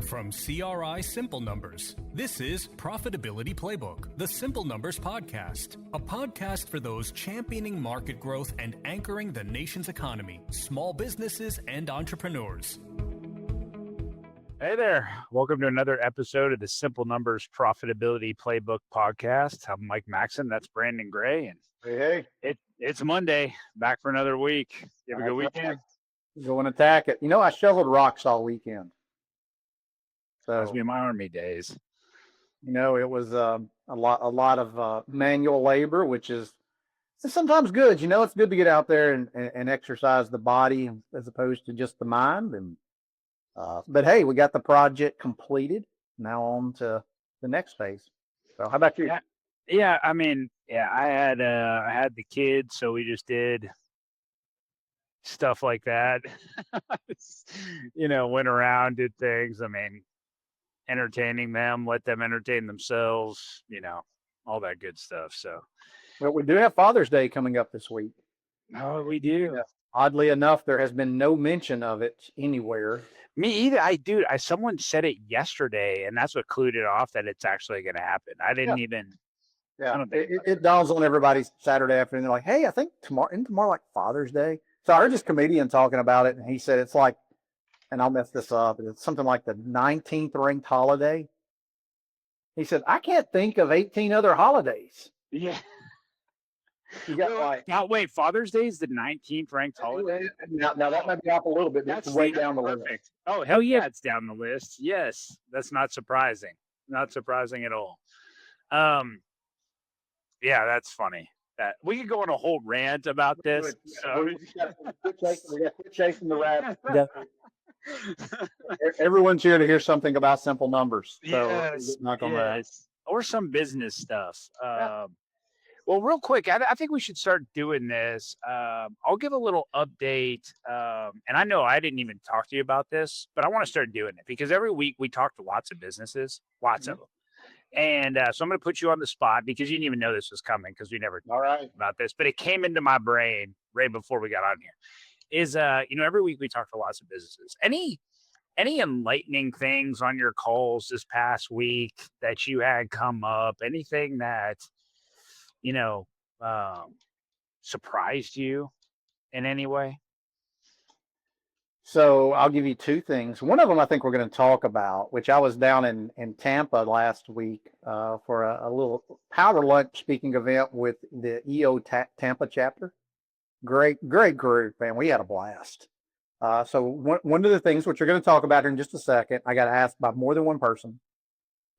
From CRI Simple Numbers, this is Profitability Playbook, the Simple Numbers Podcast, a podcast for those championing market growth and anchoring the nation's economy, small businesses, and entrepreneurs. Hey there. Welcome to another episode of the Simple Numbers Profitability Playbook Podcast. I'm Mike Maxon. That's Brandon Gray. And Hey. It's Monday. Back for another week. You have a good weekend? Go and attack it. You know, I shoveled rocks all weekend. So, Must be my Army days. you know, it was a lot of manual labor, which is sometimes good. You know, it's good to get out there and exercise the body as opposed to just the mind. And but hey, we got the project completed. Now on to the next phase. So how about you? Yeah, I had the kids, so we just did stuff like that. Went around, did things. Entertaining them, let them entertain themselves, all that good stuff. So, well, we do have Father's Day coming up this week. Oh, we do. Yeah. Oddly enough, there has been no mention of it anywhere. Me either. Someone said it yesterday, and that's what clued it off that it's actually going to happen. I didn't even. Yeah, I don't think it dawns on everybody Saturday afternoon. They're like, "Hey, I think tomorrow like Father's Day." So I heard this comedian talking about it, and he said it's like, and I'll mess this up, it's something like the 19th ranked holiday. He said, I can't think of 18 other holidays. Yeah. You got now wait, Father's Day is the 19th ranked holiday? Now that might be off a little bit. That's way down the list. Oh, hell yeah, it's down the list. Yes, that's not surprising. Not surprising at all. Yeah, that's funny. That we could go on a whole rant about this. We got quit chasing the rabbit. Everyone's here to hear something about simple numbers. So yes, not gonna or some business stuff. Well, real quick, I think we should start doing this. I'll give a little update. And I know I didn't even talk to you about this, but I want to start doing it because every week we talk to lots of businesses, lots of them. And so I'm going to put you on the spot because you didn't even know this was coming because we never talked about this, but it came into my brain right before we got on here. Is every week we talk to lots of businesses. Any enlightening things on your calls this past week that you had come up? Anything that surprised you in any way? So I'll give you two things. One of them I think we're going to talk about, which I was down in Tampa last week for a little powder lunch speaking event with the EO Tampa chapter. Great group, man. We had a blast. So one of the things which we're going to talk about here in just a second, I got asked by more than one person,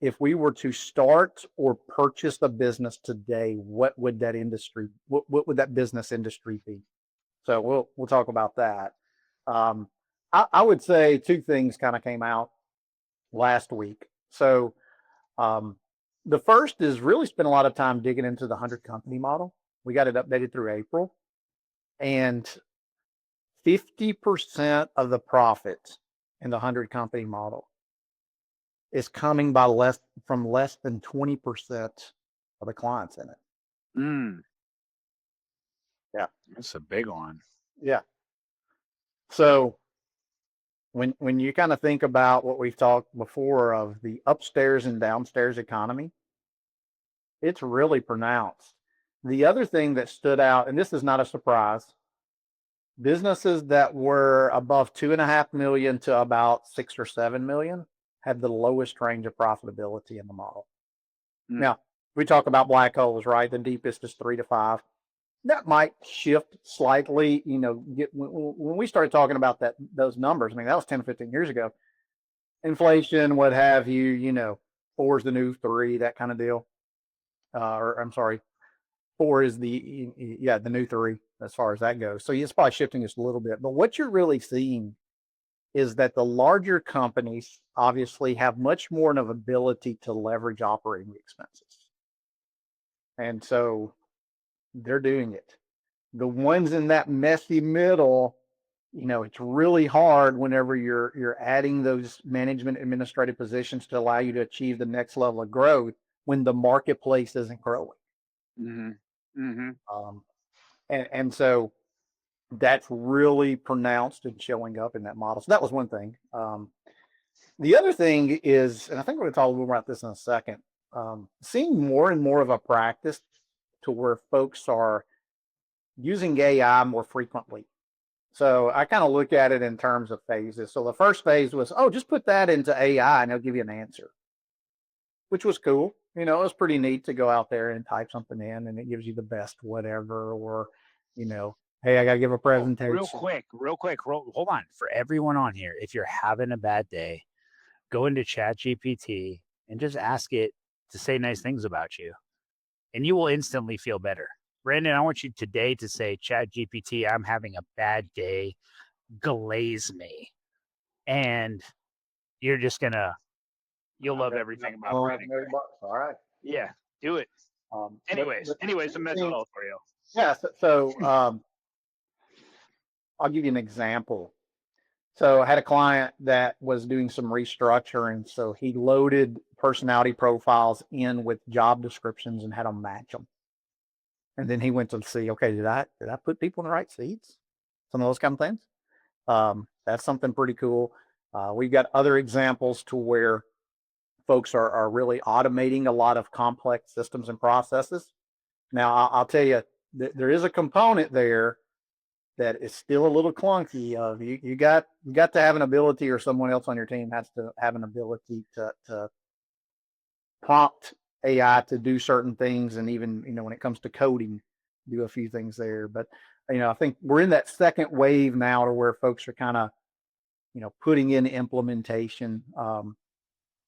if we were to start or purchase a business today, what would that business industry be? So we'll talk about that. I would say two things kind of came out last week. So the first is really spent a lot of time digging into the 100 company model. We got it updated through April. And 50% of the profit in the 100 company model is coming from less than 20% of the clients in it. Yeah. That's a big one. Yeah. So when you kind of think about what we've talked before of the upstairs and downstairs economy, it's really pronounced. The other thing that stood out, and this is not a surprise, businesses that were above 2.5 million to about 6 or 7 million had the lowest range of profitability in the model. Now, we talk about black holes, right? The deepest is 3 to 5. That might shift slightly, when we started talking about those numbers, that was 10, 15 years ago. Inflation, what have you, 4 is the new 3, that kind of deal. Or I'm sorry, 4 is the new 3 as far as that goes. So it's probably shifting just a little bit. But what you're really seeing is that the larger companies obviously have much more of an ability to leverage operating expenses. And so they're doing it. The ones in that messy middle, it's really hard whenever you're adding those management administrative positions to allow you to achieve the next level of growth when the marketplace isn't growing. And so that's really pronounced and showing up in that model. So that was one thing. The other thing is, and I think we're going to talk a little more about this in a second, seeing more and more of a practice to where folks are using AI more frequently. So I kind of look at it in terms of phases. So the first phase was, oh, just put that into AI and it'll give you an answer, which was cool. It was pretty neat to go out there and type something in and it gives you the best whatever, or, hey, I got to give a presentation. Real quick, hold on. For everyone on here, if you're having a bad day, go into ChatGPT and just ask it to say nice things about you, and you will instantly feel better. Brandon, I want you today to say, ChatGPT, I'm having a bad day, glaze me. And you're just you'll love everything about Brandon. All right. Yeah, do it. Anyways, some mental health for you. Yeah. So I'll give you an example. So I had a client that was doing some restructuring. So he loaded personality profiles in with job descriptions and had them match them. And then he went to see, okay, did I put people in the right seats? Some of those kind of things. That's something pretty cool. We've got other examples to where folks are really automating a lot of complex systems and processes. Now, I'll tell you, there is a component there that is still a little clunky. You got to have an ability, or someone else on your team has to have an ability to prompt AI to do certain things, and even when it comes to coding, do a few things there. But I think we're in that second wave now, to where folks are kind of putting in implementation.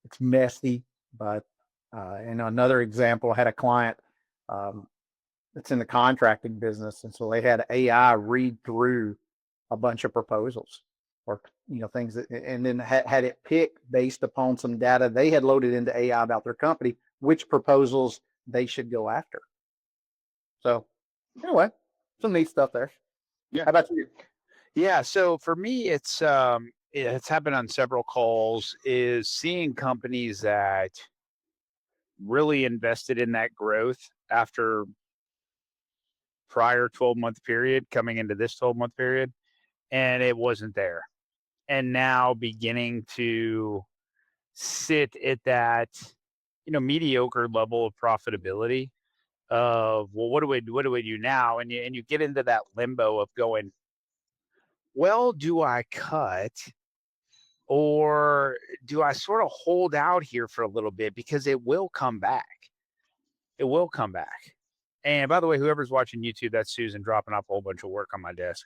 It's messy, but another example, I had a client that's in the contracting business, and so they had AI read through a bunch of proposals, or things that, and then had it pick based upon some data they had loaded into AI about their company, which proposals they should go after. So anyway, some neat stuff there. Yeah. How about you? Yeah. So for me, it's happened on several calls, is seeing companies that really invested in that growth after prior 12-month period coming into this 12-month period, and it wasn't there. And now beginning to sit at that, mediocre level of profitability of, well, what do we do now? And you get into that limbo of going, well, do I cut, or do I sort of hold out here for a little bit, because it will come back. It will come back. And by the way, whoever's watching YouTube, that's Susan dropping off a whole bunch of work on my desk.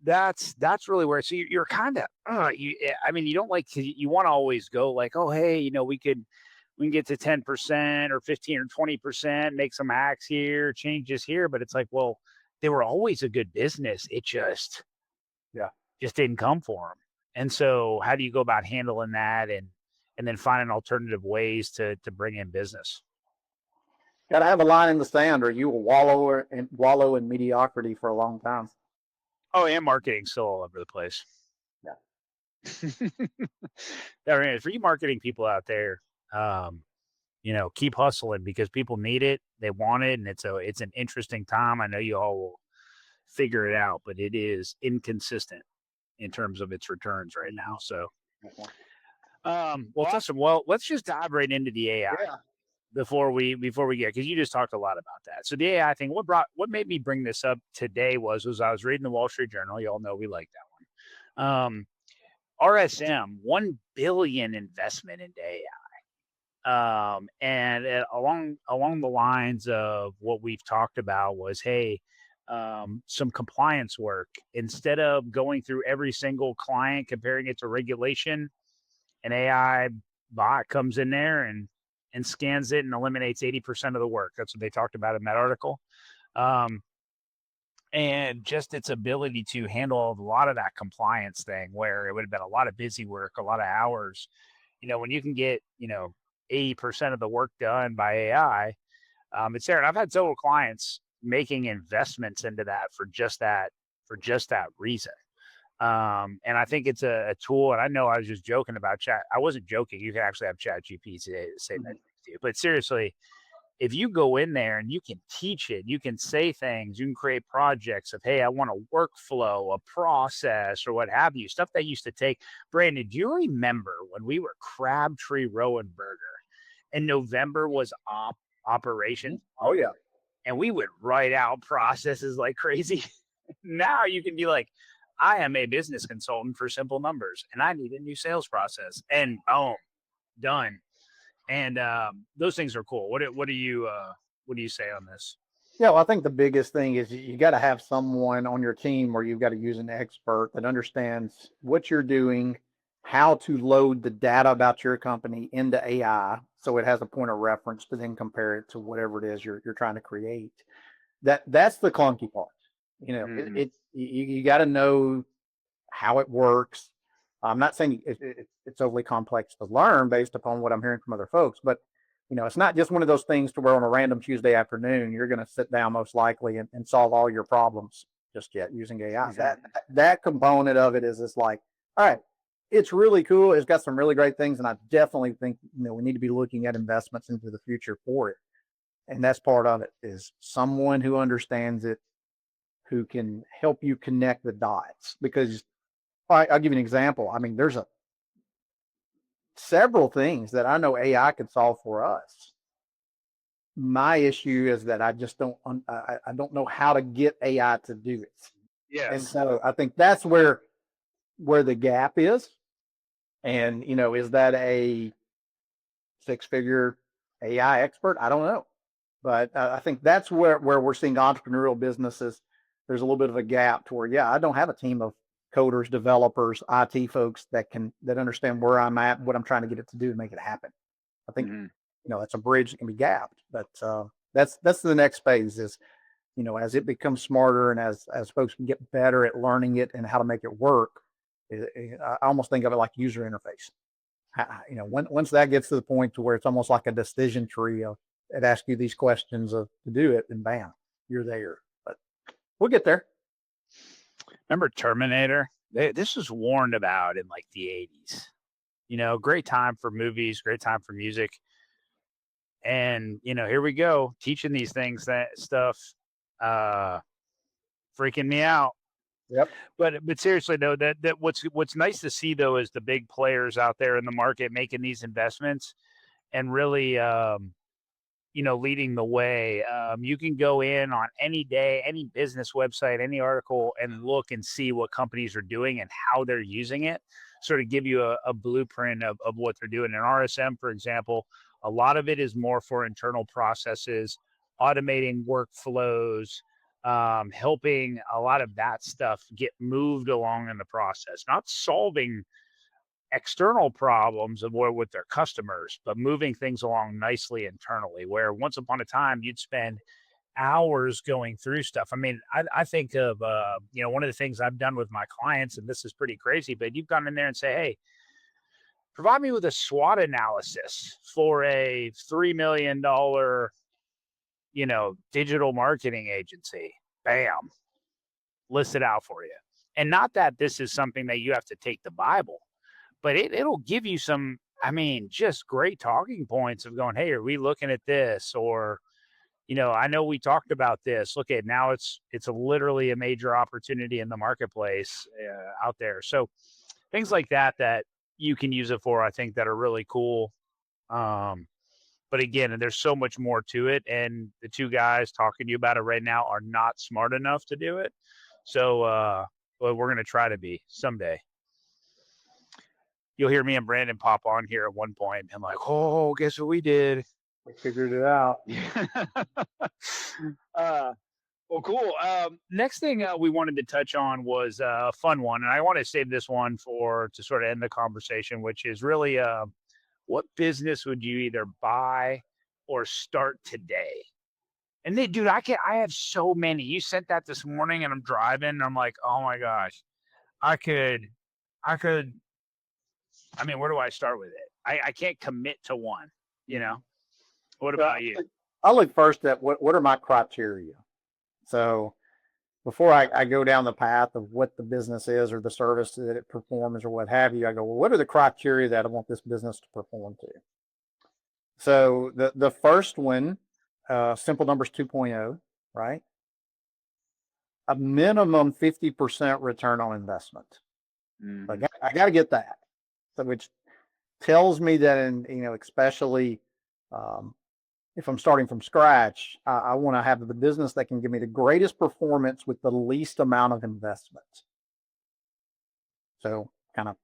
That's really where, so you're kind of you don't like to, you want to always go like, oh, hey, we can get to 10% or 15 or 20%, make some hacks here, changes here, but it's like, well, they were always a good business. It just didn't come for them. And so how do you go about handling that, and then finding alternative ways to bring in business? Got to have a line in the sand, or you will wallow in mediocrity for a long time. Oh, and marketing's still all over the place. Yeah. For you marketing people out there, keep hustling, because people need it, they want it, and it's an interesting time. I know you all will figure it out, but it is inconsistent in terms of its returns right now. So, well, awesome. Well, let's just dive right into the AI before we get, because you just talked a lot about that. So the AI thing, what made me bring this up today was I was reading the Wall Street Journal. You all know we like that one. RSM, 1 billion investment into AI. And along the lines of what we've talked about was, hey, some compliance work. Instead of going through every single client, comparing it to regulation, an AI bot comes in there and scans it and eliminates 80% of the work. That's what they talked about in that article. And just its ability to handle a lot of that compliance thing, where it would have been a lot of busy work, a lot of hours. When you can get, 80% of the work done by AI, it's there. And I've had several clients making investments into that for just that reason. And I think it's a tool. And I know I was just joking about chat. I wasn't joking. You can actually have ChatGPT say that to you. But seriously, if you go in there and you can teach it, you can say things, you can create projects of, hey, I want a workflow, a process, or what have you, stuff that used to take. Brandon, do you remember when we were Crabtree Rowenberger and November was operation? Oh yeah. And we would write out processes like crazy. Now you can be like, I am a business consultant for Simple Numbers and I need a new sales process, and boom, done. And those things are cool. What do you say on this? Yeah, well, I think the biggest thing is you got to have someone on your team where you've got to use an expert that understands what you're doing, how to load the data about your company into AI so it has a point of reference to then compare it to whatever it is you're trying to create. That's the clunky part. You got to know how it works. I'm not saying it's overly complex to learn based upon what I'm hearing from other folks, but it's not just one of those things to where on a random Tuesday afternoon you're going to sit down most likely and solve all your problems just yet using AI. Exactly. That component of it is just like, all right, it's really cool. It's got some really great things, and I definitely think we need to be looking at investments into the future for it. And that's part of it, is someone who understands it, who can help you connect the dots. Because I'll give you an example. I mean, there's several things that I know AI could solve for us. My issue is that I just don't know how to get AI to do it. Yes. And so I think that's where the gap is. And is that a 6-figure AI expert? I don't know. But I think that's where we're seeing entrepreneurial businesses. There's a little bit of a gap to where, I don't have a team of coders, developers, IT folks that understand where I'm at, what I'm trying to get it to do to make it happen. I think, that's a bridge that can be gapped, but that's the next phase is, as it becomes smarter and as folks can get better at learning it and how to make it work, I almost think of it like user interface. Once that gets to the point to where it's almost like a decision tree of, it asks you these questions to do it, and bam, you're there. But we'll get there. Remember Terminator? This was warned about in like the 80s. Great time for movies, great time for music. And, here we go, teaching these things, that stuff, freaking me out. Yep. But seriously though, that what's nice to see though is the big players out there in the market making these investments and really leading the way. You can go in on any day, any business website, any article, and look and see what companies are doing and how they're using it, sort of give you a blueprint of what they're doing. In RSM, for example, a lot of it is more for internal processes, automating workflows, helping a lot of that stuff get moved along in the process, not solving external problems of where with their customers, but moving things along nicely internally, where once upon a time you'd spend hours going through stuff. I mean, I think of, one of the things I've done with my clients, and this is pretty crazy, but you've gone in there and say, hey, provide me with a SWOT analysis for a $3 million, digital marketing agency. Bam, list it out for you. And not that this is something that you have to take the Bible, but it'll give you some, just great talking points of going, hey, are we looking at this? Or, I know we talked about this. Look at now it's literally a major opportunity in the marketplace out there. So things like that you can use it for, I think, that are really cool. But again, there's so much more to it. And the two guys talking to you about it right now are not smart enough to do it. So we're going to try to be someday. You'll hear me and Brandon pop on here at one point and like, oh, guess what we did? We figured it out. Well, cool. Next thing we wanted to touch on was a fun one, and I want to save this one to sort of end the conversation, which is really what business would you either buy or start today? And dude, I have so many. You sent that this morning, and I'm driving, and I'm like, oh my gosh, I could. Where do I start with it? I can't commit to one, What about you? I'll look first at what are my criteria. So before I go down the path of what the business is or the service that it performs or what have you, I go, well, what are the criteria that I want this business to perform to? So the first one Simple Numbers 2.0, right? A minimum 50% return on investment. Mhm. I got to get that. So which tells me that especially if I'm starting from scratch, I want to have the business that can give me the greatest performance with the least amount of investment. So kind of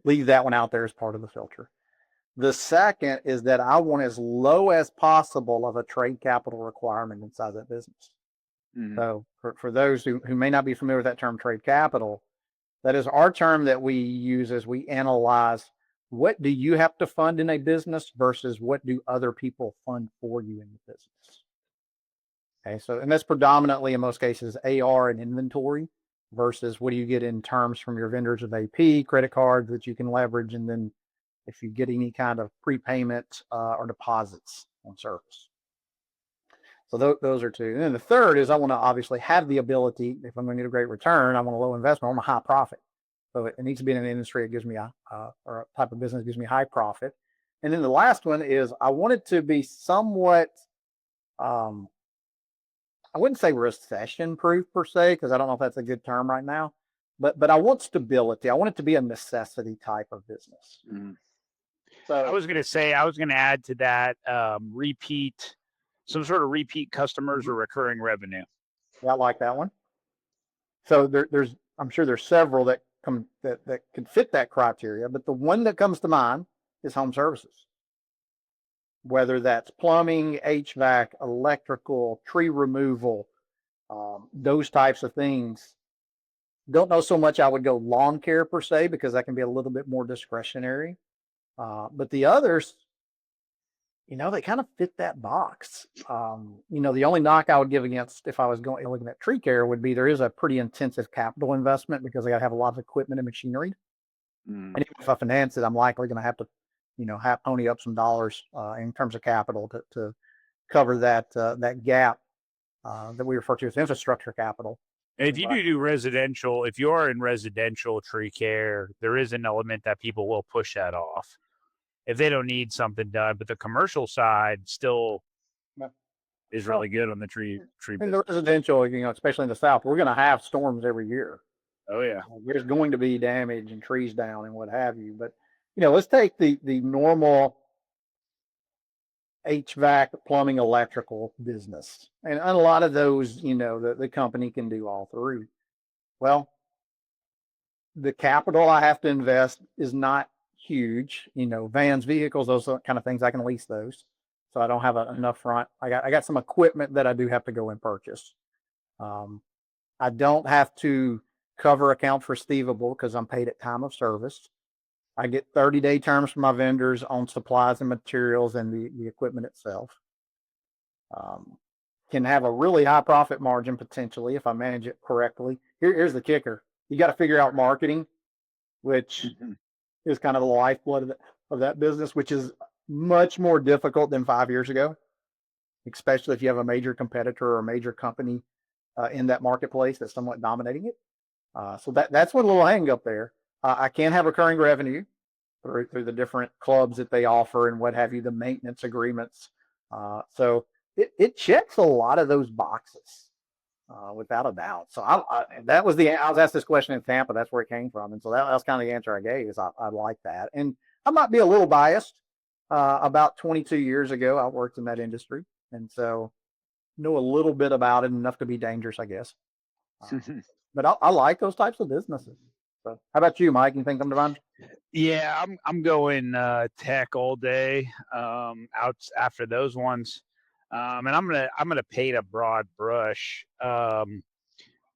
leave that one out there as part of the filter. The second is that I want as low as possible of a trade capital requirement inside that business. Mhm. So for those who may not be familiar with that term, trade capital, that is our term that we use as we analyze what do you have to fund in a business versus what do other people fund for you in the business. Okay, so and that's predominantly in most cases AR and inventory versus what do you get in terms from your vendors of AP, credit cards that you can leverage, and then if you get any kind of prepayment or deposits on service. So those are two. And then the third is I want to obviously have the ability, if I'm going to get a great return, I want a low investment, I want a high profit. So it needs to be in an industry that gives me or a type of business that gives me high profit. And then the last one is I want it to be somewhat, I wouldn't say recession proof per se, because I don't know if that's a good term right now, but I want stability. I want it to be a necessity type of business. Mhm. So I was going to add to that some sort of repeat customers or recurring revenue. yeah, I like that one. So I'm sure there's several that could fit that criteria, but the one that comes to mind is home services. Whether that's plumbing, HVAC, electrical, tree removal, those types of things. Don't know so much I would go lawn care per se because that can be a little bit more discretionary. But the others, they kind of fit that box. The only knock I would give against if I was looking at tree care would be there is a pretty intensive capital investment because I got to have a lot of equipment and machinery. And even if I finance it, I'm likely going to have to, pony up some dollars in terms of capital to cover that gap that we refer to as infrastructure capital. And if you do residential, if you're in residential tree care, there is an element that people will push that off if they don't need something done. But the commercial side still is really good on the tree. In the residential, especially in the South, we're going to have storms every year. Oh yeah, there's going to be damage and trees down and what have you. But let's take the normal HVAC, plumbing, electrical business, and a lot of those, the company can do all three. Well, the capital I have to invest is not huge. Vans, vehicles, those kind of things, I can lease those, so I don't have enough front. I got some equipment that I do have to go and purchase. I don't have to cover accounts receivable because I'm paid at time of service. I get 30-day terms from my vendors on supplies and materials and the equipment itself. Can have a really high profit margin potentially if I manage it correctly. Here's the kicker. You got to figure out marketing, which is kind of the lifeblood of that business, which is much more difficult than 5 years ago, especially if you have a major competitor or a major company in that marketplace that's somewhat dominating it. So that's one little hang up there. I can have recurring revenue through the different clubs that they offer and what have you, the maintenance agreements. So it checks a lot of those boxes without a doubt. So I was asked this question in Tampa. That's where it came from. And so that's kind of the answer I gave is I like that. And I might be a little biased. About 22 years ago, I worked in that industry. And so know a little bit about it, enough to be dangerous, I guess. But I like those types of businesses. So how about you, Mike? Anything come to mind? Yeah, I'm going tech all day. Out after those ones, and I'm gonna paint a broad brush.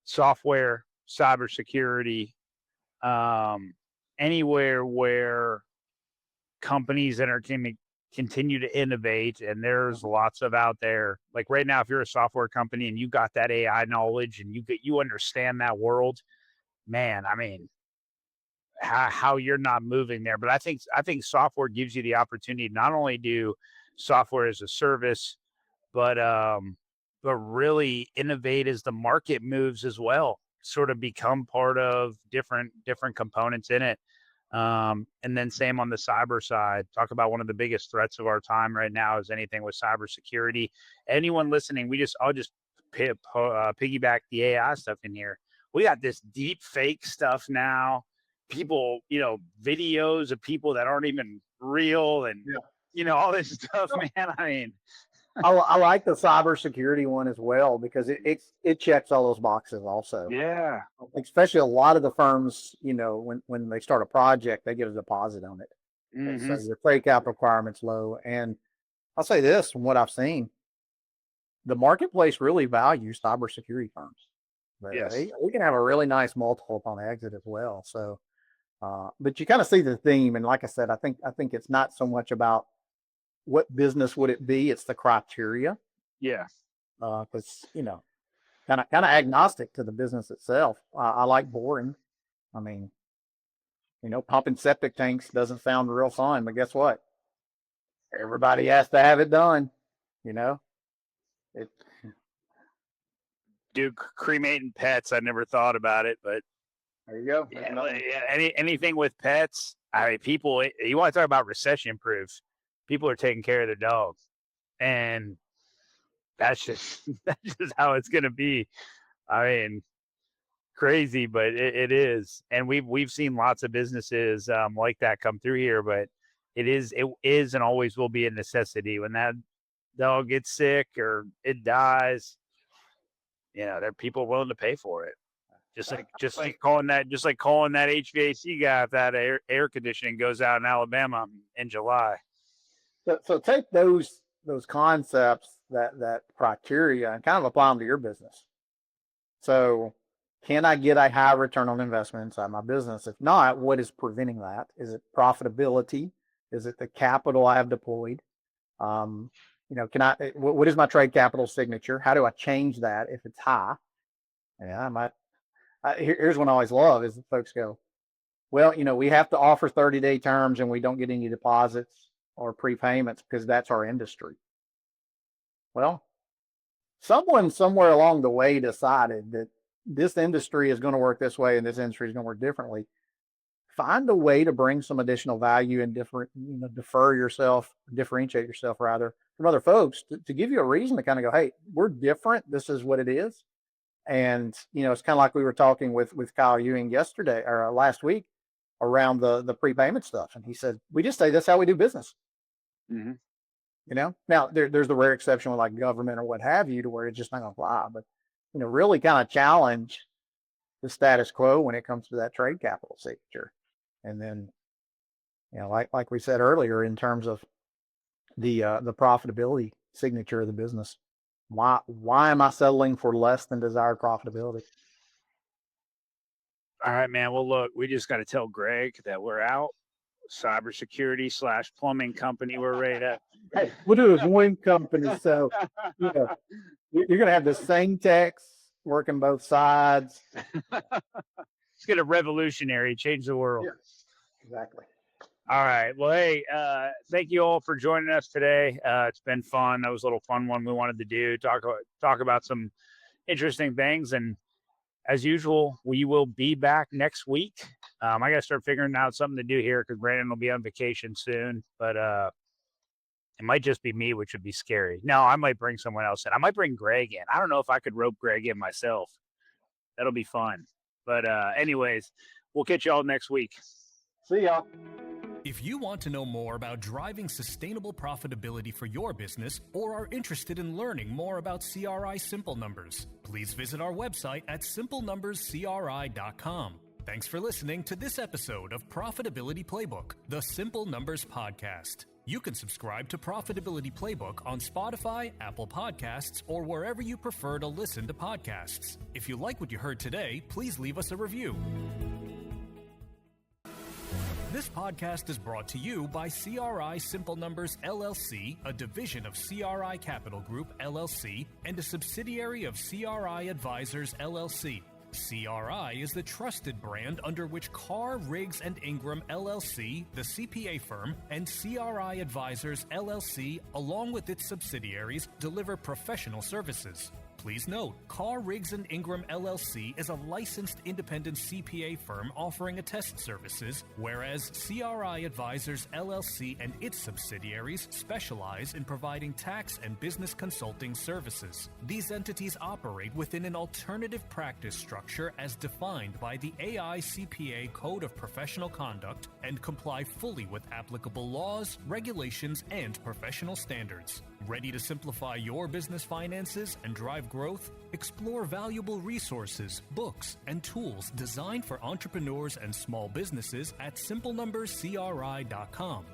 Software, cybersecurity, anywhere where companies that are going to continue to innovate, and there's lots of out there. Like right now, if you're a software company and you got that AI knowledge and you understand that world, man, I mean, how you're not moving there. But I think software gives you the opportunity to not only do software as a service, but really innovate as the market moves as well. Sort of become part of different components in it. And then same on the cyber side. Talk about one of the biggest threats of our time right now is anything with cybersecurity. Anyone listening, I'll just piggyback the AI stuff in here. We got this deep fake stuff now. People, videos of people that aren't even real, and all this stuff, man. I mean, I like the cybersecurity one as well because it checks all those boxes also. Yeah. Especially a lot of the firms, when they start a project, they get a deposit on it. Mm-hmm. So your trade capital requirement's low. And I'll say this, from what I've seen, the marketplace really values cybersecurity firms. Yes. They can have a really nice multiple upon exit as well. So, but you kind of see the theme. And like I said, I think it's not so much about what business would it be, it's the criteria. Yeah. Because, kind of agnostic to the business itself. I like boring. I mean, pumping septic tanks doesn't sound real fun, but guess what? Everybody has to have it done. It. Dude, cremating pets, I never thought about it, but There you go. anything with pets. I mean, people. You want to talk about recession proof? People are taking care of their dogs, and that's just how it's gonna be. I mean, crazy, but it is, and we've seen lots of businesses like that come through here, but it is and always will be a necessity. When that dog gets sick or it dies, there are people willing to pay for it. Just like calling that HVAC guy if that air conditioning goes out in Alabama in July. So take those concepts, that criteria, and kind of apply them to your business. So can I get a high return on investment inside my business? If not, what is preventing that? Is it profitability? Is it the capital I have deployed? What is my trade capital signature? How do I change that if it's high? Yeah, here's one I always love is folks go, well, we have to offer 30-day terms and we don't get any deposits or prepayments because that's our industry. Well, someone somewhere along the way decided that this industry is going to work this way and this industry is going to work differently. Find a way to bring some additional value and differentiate yourself rather from other folks to give you a reason to kind of go, hey, we're different. This is what it is. And, it's kind of like we were talking with Kyle Ewing yesterday or last week around the prepayment stuff. And he said, we just say that's how we do business. Mm-hmm. Now there's the rare exception with like government or what have you to where it's just not going to fly. But, really kind of challenge the status quo when it comes to that trade capital signature. And then, like we said earlier, in terms of the profitability signature of the business, why am I settling for less than desired profitability? All right, man. Well, look, we just got to tell Greg that we're out. Cybersecurity / plumbing company. We're ready to. Hey, we'll do it as one company. So, you're going to have the same techs working both sides. It's going to revolutionary, change the world. Yes, exactly. All right. Well, hey, thank you all for joining us today. It's been fun. That was a little fun one we wanted to do. Talk about some interesting things. And as usual, we will be back next week. I got to start figuring out something to do here because Brandon will be on vacation soon. But it might just be me, which would be scary. No, I might bring someone else in. I might bring Greg in. I don't know if I could rope Greg in myself. That'll be fun. But anyways, we'll catch y'all next week. See y'all. If you want to know more about driving sustainable profitability for your business or are interested in learning more about CRI Simple Numbers, please visit our website at simplenumberscri.com. Thanks for listening to this episode of Profitability Playbook, the Simple Numbers Podcast. You can subscribe to Profitability Playbook on Spotify, Apple Podcasts, or wherever you prefer to listen to podcasts. If you like what you heard today, please leave us a review. This podcast is brought to you by CRI Simple Numbers LLC, a division of CRI Capital Group LLC, and a subsidiary of CRI Advisors LLC. CRI is the trusted brand under which Carr, Riggs & Ingram LLC, the CPA firm, and CRI Advisors LLC, along with its subsidiaries, deliver professional services. Please note, Carr, Riggs & Ingram LLC is a licensed independent CPA firm offering attest services, whereas CRI Advisors LLC and its subsidiaries specialize in providing tax and business consulting services. These entities operate within an alternative practice structure as defined by the AICPA Code of Professional Conduct and comply fully with applicable laws, regulations, and professional standards. Ready to simplify your business finances and drive growth? Explore valuable resources, books, and tools designed for entrepreneurs and small businesses at simplenumberscri.com.